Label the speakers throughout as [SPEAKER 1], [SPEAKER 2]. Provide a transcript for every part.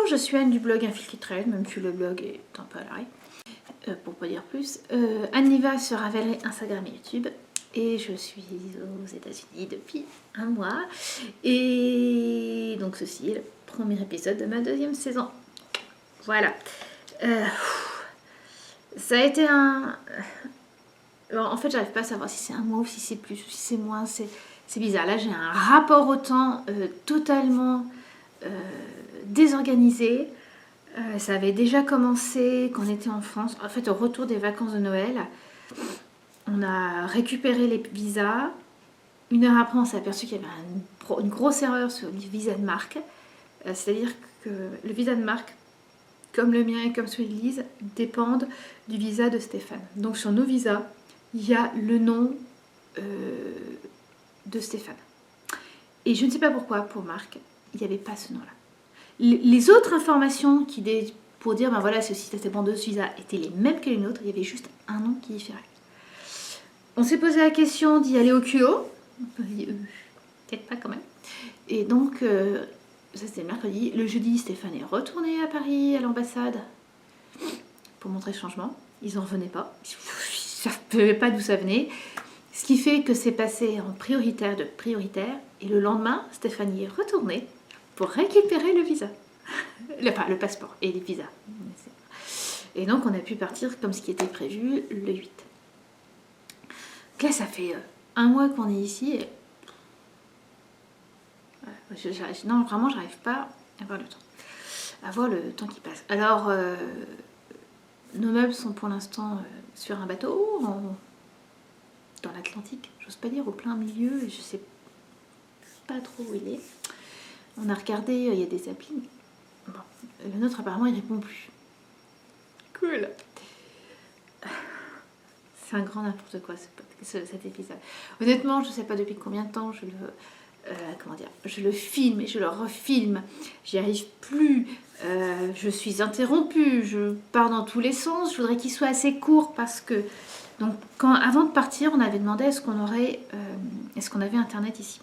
[SPEAKER 1] je suis Anne du blog Infiltrate, même si le blog est un peu à l'arrêt, pour pas dire plus. Anne Niva sur Ravelry, Instagram et YouTube. Et je suis aux États-Unis depuis un mois. Et donc ceci est le premier épisode de ma 2e saison. Voilà. Ça a été un... En fait, j'arrive pas à savoir si c'est un mois ou si c'est plus ou si c'est moins. C'est bizarre. Là, j'ai un rapport au temps totalement désorganisé. Ça avait déjà commencé quand on était en France. En fait, au retour des vacances de Noël, on a récupéré les visas. 1 heure après, on s'est aperçu qu'il y avait une grosse erreur sur le visa de marque. C'est-à-dire que le visa de marque, comme le mien et comme celui de Lise, dépendent du visa de Stéphane. Donc sur nos visas, il y a le nom de Stéphane. Et je ne sais pas pourquoi, pour Marc, il n'y avait pas ce nom-là. Les autres informations pour dire, ben voilà, ceci, c'était bon de ce visa, étaient les mêmes que les nôtres, il y avait juste un nom qui différait. On s'est posé la question d'y aller au QO. Peut-être pas quand même. Et donc, ça c'était le mercredi. Le jeudi, Stéphane est retourné à Paris, à l'ambassade, pour montrer le changement. Ils n'en revenaient pas. Ils ne savaient pas d'où ça venait. Ce qui fait que c'est passé en prioritaire de prioritaire. Et le lendemain, Stéphane y est retourné pour récupérer le visa. Le passeport et les visas. Et donc, on a pu partir comme ce qui était prévu le 8. Donc là, ça fait un mois qu'on est ici. Et... non, vraiment, j'arrive pas à voir le temps. À voir le temps qui passe. Alors, nos meubles sont pour l'instant sur un bateau dans l'Atlantique. J'ose pas dire au plein milieu. Et je sais pas trop où il est. On a regardé, il y a des applis. Bon, le nôtre, apparemment, il répond plus. Cool. C'est un grand n'importe quoi, cet épisode. Honnêtement, je ne sais pas depuis combien de temps je le filme et je le refilme. J'y arrive plus. Je suis interrompue. Je pars dans tous les sens. Je voudrais qu'il soit assez court parce que... Donc, avant de partir, on avait demandé est-ce qu'on avait Internet ici.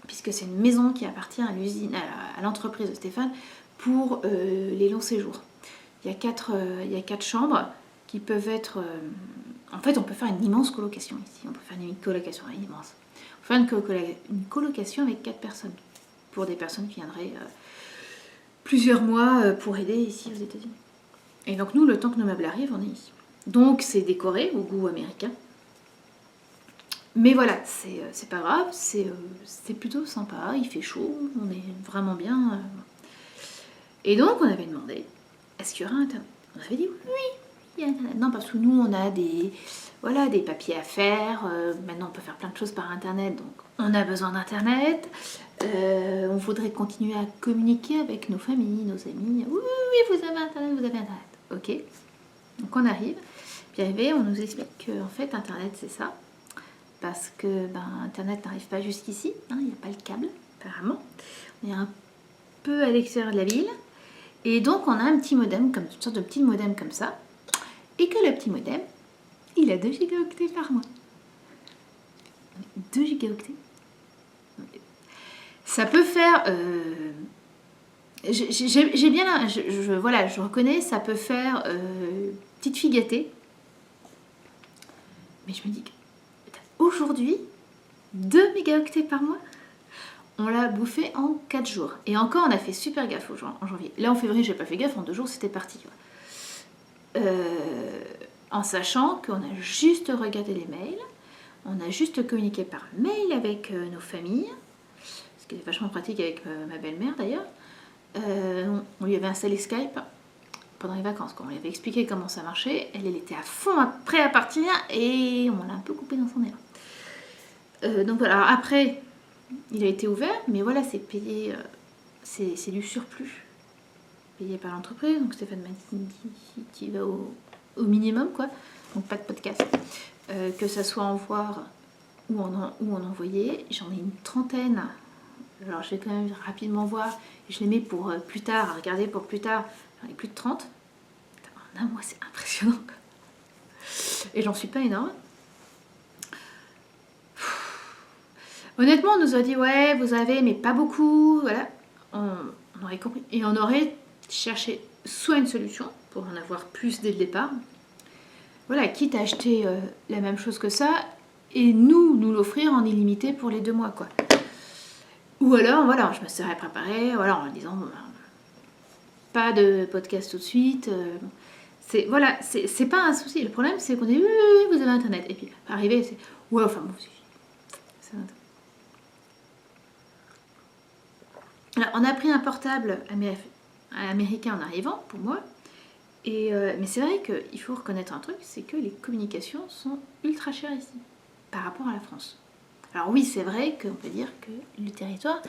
[SPEAKER 1] Puisque c'est une maison qui appartient à l'usine, à l'entreprise de Stéphane pour les longs séjours. Il y a 4 chambres qui peuvent être... en fait, on peut faire une immense colocation ici. On peut faire une colocation immense. On peut faire une colocation avec 4 personnes. Pour des personnes qui viendraient plusieurs mois pour aider ici aux États-Unis. Et donc nous, le temps que nos meubles arrivent, on est ici. Donc c'est décoré au goût américain. Mais voilà, c'est pas grave, c'est plutôt sympa, il fait chaud, on est vraiment bien. Et donc on avait demandé, est-ce qu'il y aura Internet? On avait dit oui, il y a Internet. Non, parce que nous on a des papiers à faire, maintenant on peut faire plein de choses par Internet, donc on a besoin d'Internet. On voudrait continuer à communiquer avec nos familles, nos amis. Oui, vous avez Internet, ok. Donc on arrive, puis arrivé, on nous explique que en fait Internet c'est ça. Parce que Internet n'arrive pas jusqu'ici, il n'y a pas le câble, apparemment. On est un peu à l'extérieur de la ville. Et donc, on a un petit modem, comme une sorte de petit modem comme ça. Et que le petit modem, il a 2 gigaoctets par mois. 2 gigaoctets. Ça peut faire... j'ai bien... je reconnais, ça peut faire petite fille gâtée. Mais je me dis que... Aujourd'hui, 2 mégaoctets par mois, on l'a bouffé en 4 jours. Et encore, on a fait super gaffe en janvier. Là, en février, j'ai pas fait gaffe, en 2 jours, c'était parti. En sachant qu'on a juste regardé les mails, on a juste communiqué par mail avec nos familles, ce qui est vachement pratique avec ma belle-mère d'ailleurs. On lui avait installé Skype pendant les vacances, quand on lui avait expliqué comment ça marchait. Elle était à fond prête à partir et on l'a un peu coupé dans son élan. Donc voilà, après il a été ouvert, mais voilà, c'est payé, c'est du surplus payé par l'entreprise. Donc Stéphane m'a dit qu'il va au minimum, quoi. Donc pas de podcast, que ça soit en voir ou en envoyer. J'en ai une trentaine, alors je vais quand même rapidement voir, je les mets pour plus tard, à regarder pour plus tard. J'en ai plus de 30 en un mois, c'est impressionnant, et j'en suis pas énorme. Honnêtement, on nous a dit ouais, vous avez, mais pas beaucoup. Voilà, on on aurait compris. Et on aurait cherché soit une solution pour en avoir plus dès le départ, voilà, quitte à acheter la même chose que ça et nous l'offrir en illimité pour les 2 mois, quoi. Ou alors, voilà, je me serais préparée, voilà, en disant, pas de podcast tout de suite. Voilà, c'est pas un souci. Le problème, c'est qu'on dit, oui, vous avez Internet. Et puis, arriver, c'est, ouais, enfin, bon, c'est... Alors, on a pris un portable américain en arrivant, pour moi. Mais c'est vrai qu'il faut reconnaître un truc, c'est que les communications sont ultra chères ici, par rapport à la France. Alors oui, c'est vrai qu'on peut dire que le territoire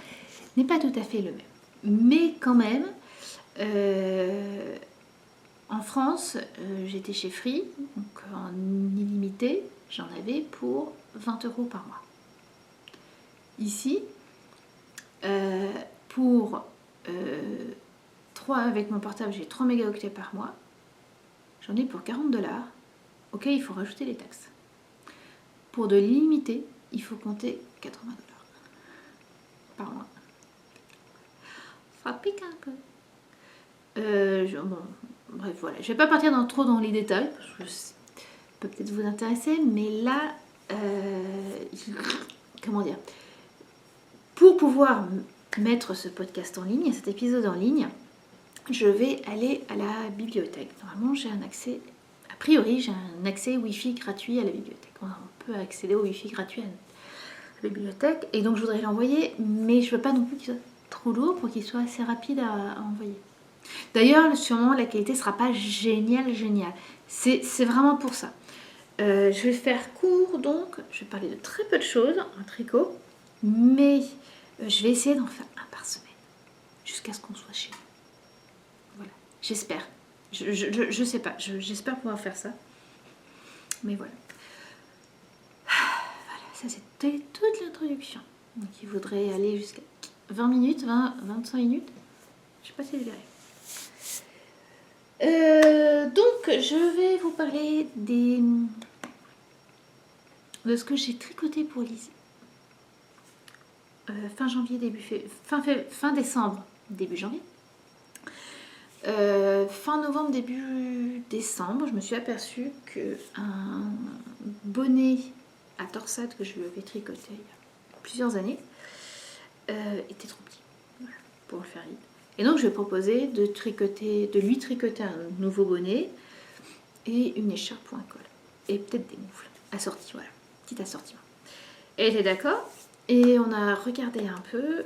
[SPEAKER 1] n'est pas tout à fait le même. Mais quand même, en France, j'étais chez Free, donc en illimité, j'en avais pour 20 € par mois. Ici, avec mon portable, j'ai 3 mégaoctets par mois. J'en ai pour 40 $, auquel il faut rajouter les taxes. Pour de l'illimité, il faut compter 80 $ par mois. Ça pique un peu. Bon, bref, voilà. Je ne vais pas partir trop dans les détails, parce que ça peut peut-être vous intéresser, mais là, comment dire, pour pouvoir mettre ce podcast en ligne, cet épisode en ligne, je vais aller à la bibliothèque. Normalement, j'ai un accès, a priori, j'ai un accès Wi-Fi gratuit à la bibliothèque. On peut accéder au Wi-Fi gratuit à la bibliothèque, et donc je voudrais l'envoyer, mais je ne veux pas non plus qu'il soit trop lourd pour qu'il soit assez rapide à envoyer. D'ailleurs, sûrement, la qualité ne sera pas géniale. C'est vraiment pour ça. Je vais faire court, donc je vais parler de très peu de choses en tricot, mais je vais essayer d'en faire un par semaine, jusqu'à ce qu'on soit chez nous. Voilà, j'espère. Je sais pas, j'espère pouvoir faire ça. Mais voilà. Voilà, ça c'était toute l'introduction. Donc il faudrait aller jusqu'à 20 minutes, 25 minutes. Je sais pas si je verrai. Donc je vais vous parler de ce que j'ai tricoté pour Lise. Fin janvier, fin décembre, début janvier. Fin novembre, début décembre, je me suis aperçue qu'un bonnet à torsade que je lui avais tricoté il y a plusieurs années était trop petit, voilà, pour le faire vite. Et donc je lui ai proposé de lui tricoter un nouveau bonnet et une écharpe pour un col. Et peut-être des moufles assortis, voilà, petit assortiment. Elle était d'accord et on a regardé un peu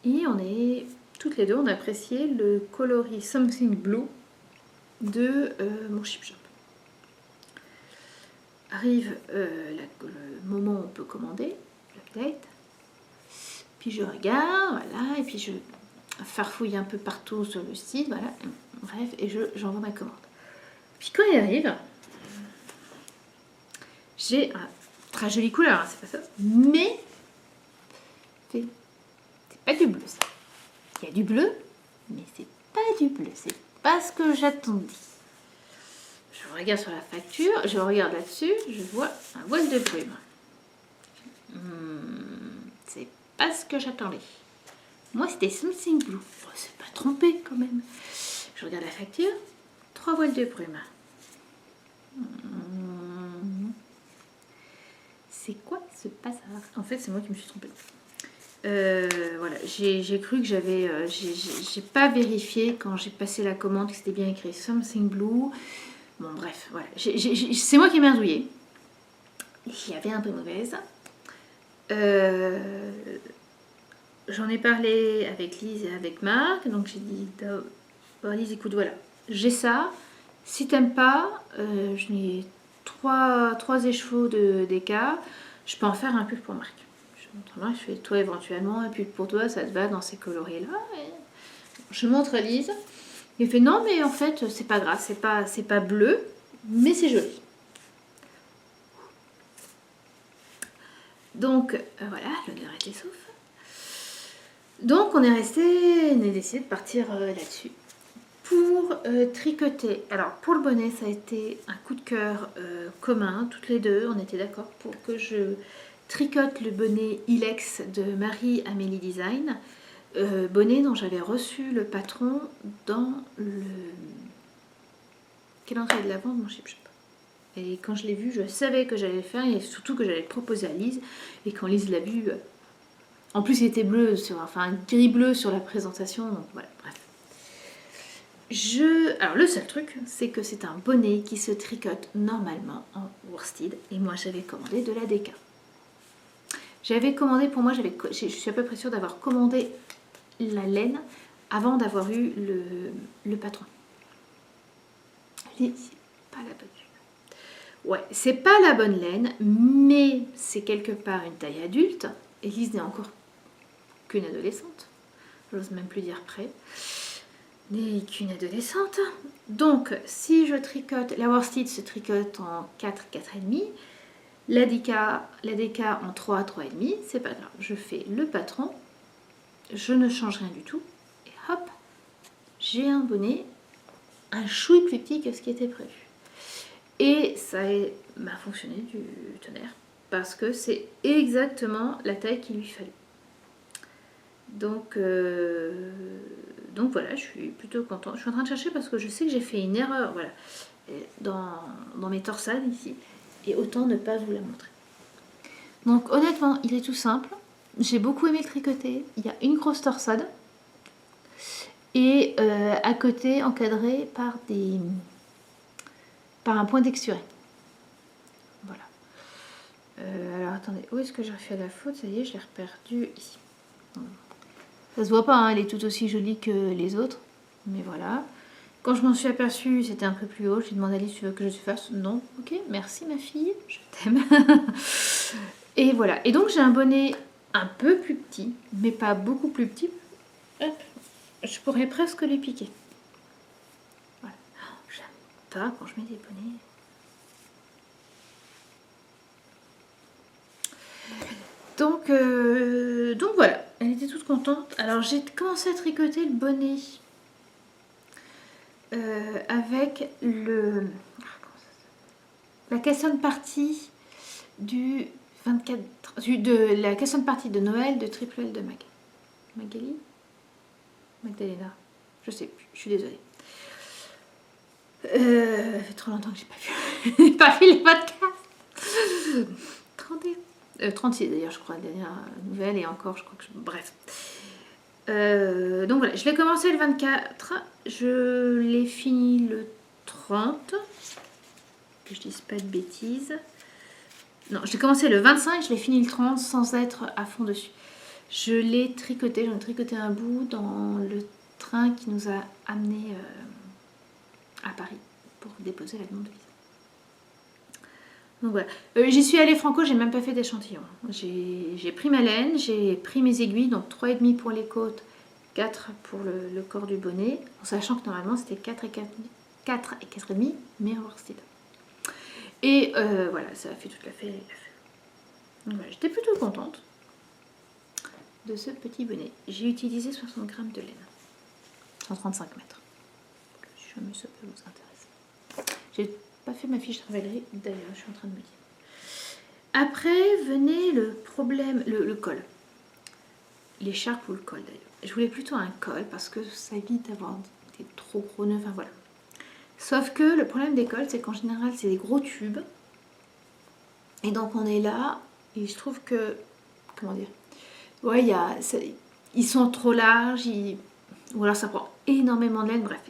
[SPEAKER 1] et toutes les deux, on a apprécié le coloris Something Blue de mon Chip Shop. Arrive le moment où on peut commander, l'update. Puis je regarde, voilà, et puis je farfouille un peu partout sur le site, voilà, bref, et j'envoie ma commande. Puis quand il arrive, j'ai un très jolie couleur, hein, c'est pas ça, mais c'est pas du bleu ça. Il y a du bleu, mais c'est pas du bleu, c'est pas ce que j'attendais. Je regarde sur la facture, je regarde là-dessus, je vois un voile de plume. C'est pas ce que j'attendais. Moi, c'était Something Blue. Oh, c'est pas trompé quand même. Je regarde la facture, 3 voiles de plume. C'est quoi ce bazar? En fait, c'est moi qui me suis trompée. Voilà, j'ai cru que j'avais... j'ai pas vérifié quand j'ai passé la commande que c'était bien écrit Something Blue. Bon, bref, voilà. C'est moi qui ai merdouillé. J'y avais un peu mauvaise. J'en ai parlé avec Lise et avec Marc. Donc j'ai dit, Lise, écoute, voilà, j'ai ça. Si t'aimes pas, je n'ai 3 écheveaux d'écart. Je peux en faire un pull pour Marc. Je fais toi éventuellement un pull pour toi, ça te va dans ces coloris-là. Je montre à Lise. Il fait non, mais en fait, c'est pas grave, c'est pas bleu, mais c'est joli. Donc voilà, l'honneur était sauf. Donc on a décidé de partir là-dessus pour tricoter. Alors pour le bonnet, ça a été un coup de cœur commun, toutes les deux. On était d'accord pour que je tricote le bonnet Ilex de Marie Amélie Design. bonnet dont j'avais reçu le patron dans le calendrier de l'Avent de mon Chip Shop. Et quand je l'ai vu, je savais que j'allais le faire et surtout que j'allais le proposer à Lise. Et quand Lise l'a vu, en plus il était bleu, enfin gris bleu sur la présentation. Donc voilà, bref. Alors le seul truc, c'est que c'est un bonnet qui se tricote normalement en worsted. Et moi j'avais commandé de la DK. J'avais commandé, pour moi, je suis à peu près sûre d'avoir commandé la laine avant d'avoir eu le patron. C'est pas la bonne. Ouais, c'est pas la bonne laine, mais c'est quelque part une taille adulte. Elise n'est encore qu'une adolescente. J'ose même plus dire près. N'est qu'une adolescente. Donc, si je tricote, la worsted se tricote en 4, 4,5. La DK en 3, 3,5. C'est pas grave. Je fais le patron. Je ne change rien du tout. Et hop, j'ai un bonnet un chouille plus petit que ce qui était prévu. Et ça m'a fonctionné du tonnerre parce que c'est exactement la taille qu'il lui fallait. Donc voilà, je suis plutôt contente. Je suis en train de chercher parce que je sais que j'ai fait une erreur voilà, dans mes torsades ici. Et autant ne pas vous la montrer. Donc honnêtement, il est tout simple. J'ai beaucoup aimé le tricoter. Il y a une grosse torsade. Et à côté, encadré par un point d'exturé. Voilà. Alors attendez, où est-ce que j'ai refait la faute? Ça y est, je l'ai reperdu ici. Ça se voit pas, hein, elle est tout aussi jolie que les autres. Mais voilà. Quand je m'en suis aperçue, c'était un peu plus haut. J'ai demandé à Alice, tu veux que je te fasse? Non. Ok, merci ma fille, je t'aime. Et voilà. Et donc j'ai un bonnet un peu plus petit, mais pas beaucoup plus petit. Hop. Je pourrais presque les piquer. Voilà. Oh, j'aime pas quand je mets des bonnets. Donc voilà, elle était toute contente. Alors j'ai commencé à tricoter le bonnet avec la custom party du 24, de la custom party de Noël de Triple L de Magdalena, je sais plus, je suis désolée. Ça fait trop longtemps que j'ai pas vu les podcasts. 36 d'ailleurs, je crois, la dernière nouvelle, et encore, je crois que bref. Donc voilà, je l'ai commencé le 24, je l'ai fini le 30, que je dise pas de bêtises. Non, je l'ai commencé le 25, je l'ai fini le 30 sans être à fond dessus. Je l'ai tricoté, j'en ai tricoté un bout dans le train qui nous a amenés à Paris pour déposer la demande de visa. Donc voilà, j'y suis allée franco, j'ai même pas fait d'échantillon. J'ai pris ma laine, j'ai pris mes aiguilles, donc 3,5 pour les côtes, 4 pour le corps du bonnet, en sachant que normalement c'était 4 et 4,5, mais en worsted. Et voilà, ça a fait toute l'affaire. Donc voilà, j'étais plutôt contente de ce petit bonnet. J'ai utilisé 60 grammes de laine, 135 mètres. Si jamais ça peut vous intéresser. J'ai pas fait ma fiche travaillerie d'ailleurs, je suis en train de me dire. Après venait le problème, le col. L'écharpe ou le col d'ailleurs. Je voulais plutôt un col parce que ça évite d'avoir des trop gros nœuds, enfin voilà. Sauf que le problème des cols, c'est qu'en général c'est des gros tubes. Et donc on est là, et je trouve que, comment dire, ouais, ils sont trop larges, ou alors ça prend énormément de laine, bref,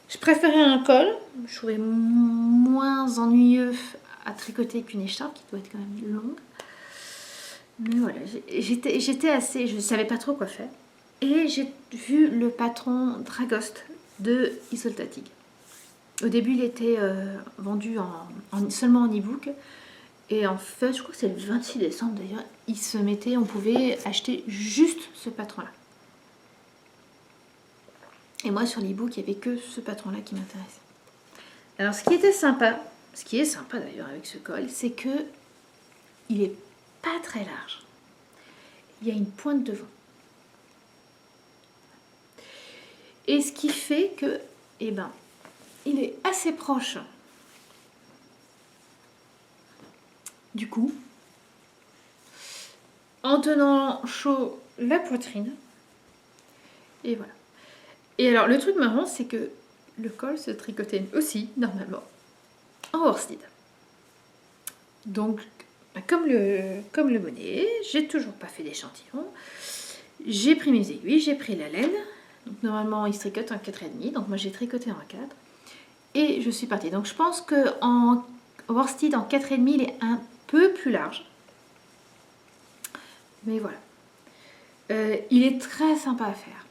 [SPEAKER 1] je préférais un col, je trouvais moins ennuyeux à tricoter qu'une écharpe qui doit être quand même longue. Mais voilà, j'étais assez, je ne savais pas trop quoi faire. Et j'ai vu le patron Dragost de Isoltatic. Au début, il était vendu seulement en e-book. Et en fait, je crois que c'est le 26 décembre d'ailleurs, on pouvait acheter juste ce patron-là. Et moi, sur l'e-book, il n'y avait que ce patron-là qui m'intéressait. Alors, ce qui est sympa d'ailleurs avec ce col, c'est que il est pas très large. Il y a une pointe devant. Et ce qui fait que, il est assez proche du cou. en tenant chaud la poitrine. Et voilà. Et alors, le truc marrant, c'est que le col se tricotait aussi, normalement, en worsted. Donc, comme le bonnet, j'ai toujours pas fait d'échantillon. J'ai pris mes aiguilles, j'ai pris la laine. Donc, normalement, il se tricote en 4,5. Donc, moi, j'ai tricoté en 4. Et je suis partie. Donc, je pense qu'en worsted, en 4,5, il est un peu plus large. Mais voilà. Il est très sympa à faire.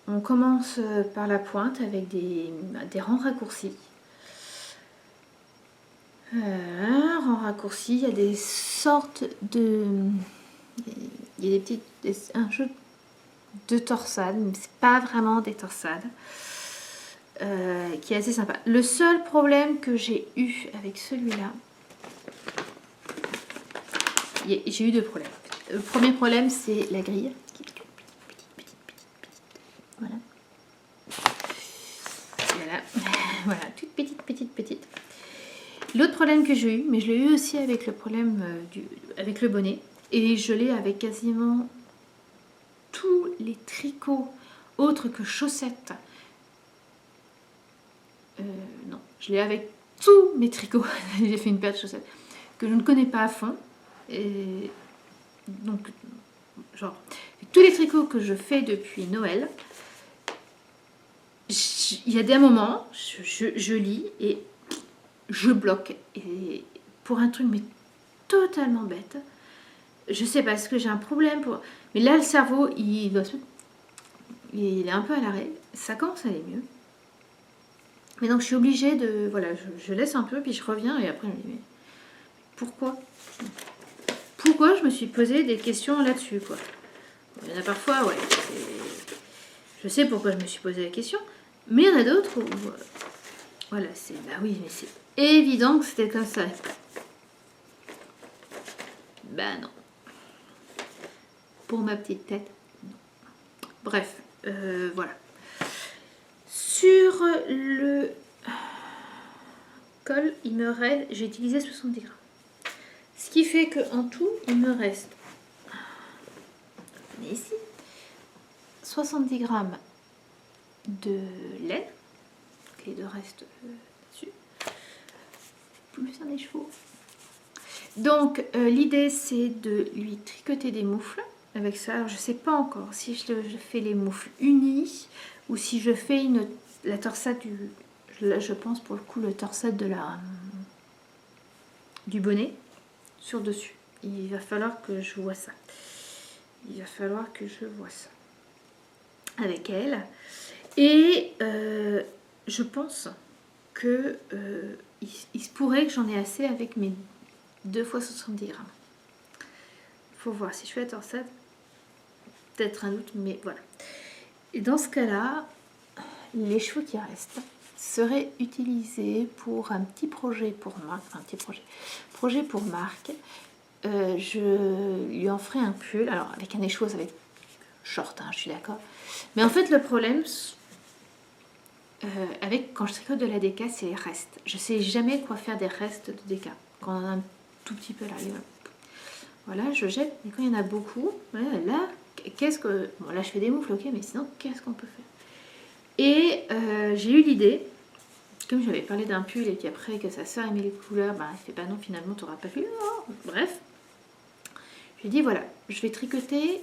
[SPEAKER 1] On commence par la pointe avec des rangs raccourcis. Rangs raccourcis, il y a des sortes de... Il y a des petites... un jeu de torsades, mais c'est pas vraiment des torsades. Qui est assez sympa. Le seul problème que j'ai eu avec celui-là... J'ai eu deux problèmes. Le premier problème, c'est la grille. Voilà. Voilà, toute petite. L'autre problème que j'ai eu, mais je l'ai eu aussi avec le problème avec le bonnet, et je l'ai avec quasiment tous les tricots autres que chaussettes. Non, je l'ai avec tous mes tricots. J'ai fait une paire de chaussettes que je ne connais pas à fond. Et donc, genre, tous les tricots que je fais depuis Noël, il y a des moments, je lis et je bloque. Et pour un truc mais totalement bête, je sais pas, est-ce que j'ai un problème pour... Mais là, le cerveau, il est un peu à l'arrêt. Ça commence à aller mieux. Mais donc, je suis obligée de... Voilà, je laisse un peu, puis je reviens, et après, je me dis, mais pourquoi je me suis posé des questions là-dessus, quoi. Il y en a parfois, ouais, je sais pourquoi je me suis posé la question, mais il y en a d'autres où... Voilà, c'est... Bah oui, mais c'est évident que c'était comme ça. Bah non. Pour ma petite tête, non. Bref, voilà. Sur le col, il me reste... J'ai utilisé 70 grammes. Ce qui fait qu'en tout, il me reste... Ici, 70 grammes de laine. Donc les deux restent dessus. Plus un des chevaux. Donc l'idée c'est de lui tricoter des moufles avec ça. Alors je sais pas encore si je fais les moufles unies ou si je fais la torsade je pense pour le coup le torsade du bonnet sur dessus. Il va falloir que je vois ça. Avec elle. Et je pense que il se pourrait que j'en ai assez avec mes 2 fois 70 grammes. Il faut voir si je fais la torsade. Peut-être un doute, mais voilà. Et dans ce cas-là, les cheveux qui restent seraient utilisés pour un petit projet pour Marc. Enfin, un petit projet pour Marc. Je lui en ferai un pull. Alors, avec un écheveau, ça va être short, hein, je suis d'accord. Mais en fait, le problème... quand je tricote de la déca, c'est les restes. Je sais jamais quoi faire des restes de déca. Quand on en a un tout petit peu là, voilà, je jette. Et quand il y en a beaucoup, voilà, là, qu'est-ce que... Bon, là, je fais des moufles, ok, mais sinon, qu'est-ce qu'on peut faire? Et j'ai eu l'idée, comme j'avais parlé d'un pull et puis après que sa soeur aimait les couleurs, bah, elle fait bah non, finalement, tu n'auras pas fait. Oh, bref, j'ai dit voilà, je vais tricoter.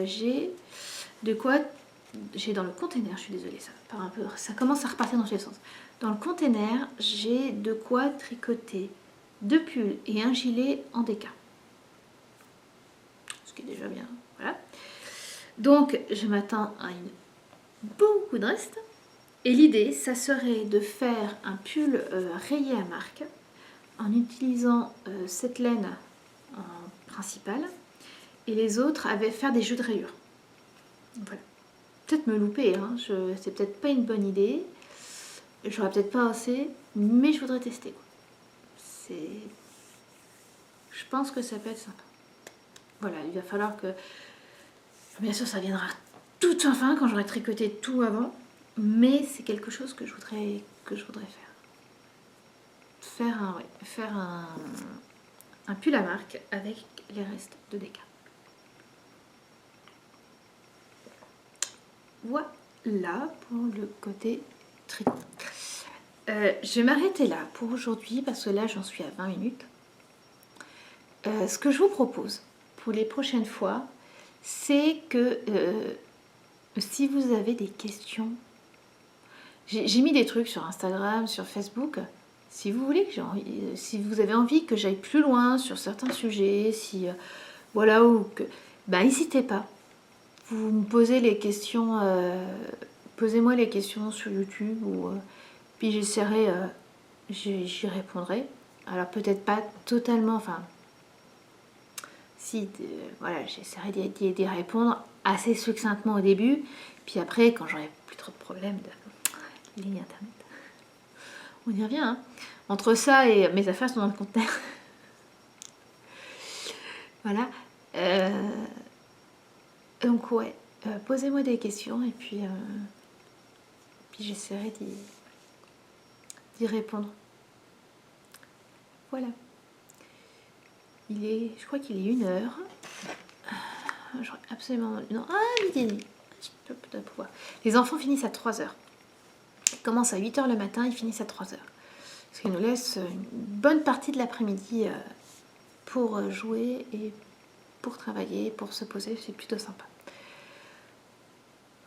[SPEAKER 1] J'ai de quoi... J'ai dans le container, je suis désolée, ça part un peu, ça commence à repartir dans tous les sens. Dans le container, j'ai de quoi tricoter 2 pulls et un gilet en déca. Ce qui est déjà bien, voilà. Donc, je m'attends à beaucoup de reste. Et l'idée, ça serait de faire un pull rayé à marque en utilisant cette laine en principale et les autres avaient faire des jeux de rayures. Voilà. Peut-être me louper, hein. C'est peut-être pas une bonne idée, j'aurais peut-être pas assez, mais je voudrais tester. Je pense que ça peut être sympa. Voilà, il va falloir que, bien sûr ça viendra tout enfin quand j'aurai tricoté tout avant, mais c'est quelque chose que je voudrais faire un pull à marque avec les restes de déca. Voilà pour le côté tricot. Je vais m'arrêter là pour aujourd'hui parce que là j'en suis à 20 minutes. Ce que je vous propose pour les prochaines fois, c'est que si vous avez des questions, j'ai mis des trucs sur Instagram, sur Facebook. Si vous voulez, si vous avez envie que j'aille plus loin sur certains sujets, si voilà, ou que, bah n'hésitez pas. Vous me posez les questions, posez-moi les questions sur YouTube ou puis j'essaierai, j'y répondrai. Alors peut-être pas totalement, enfin, si, voilà, j'essaierai d'y répondre assez succinctement au début, puis après, quand j'aurai plus trop de problèmes de ligne internet, on y revient. Hein. Entre ça et mes affaires sont dans le conteneur. Voilà. Donc ouais, posez-moi des questions et puis j'essaierai d'y répondre. Voilà. Je crois qu'il est 1h. J'aurais absolument... Non, midi et demi. Je peux peut-être pouvoir. Les enfants finissent à 3h. Ils commencent à 8h le matin, ils finissent à 3h. Ce qui nous laisse une bonne partie de l'après-midi pour jouer et pour travailler, pour se poser. C'est plutôt sympa.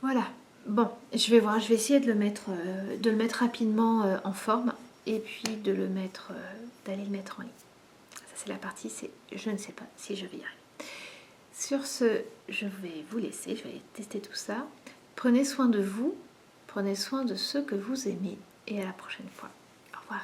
[SPEAKER 1] Voilà. Bon, je vais voir. Je vais essayer de le mettre rapidement en forme et puis d'aller le mettre en ligne. Ça, c'est la partie, je ne sais pas si je vais y arriver. Sur ce, je vais vous laisser. Je vais tester tout ça. Prenez soin de vous. Prenez soin de ceux que vous aimez. Et à la prochaine fois. Au revoir.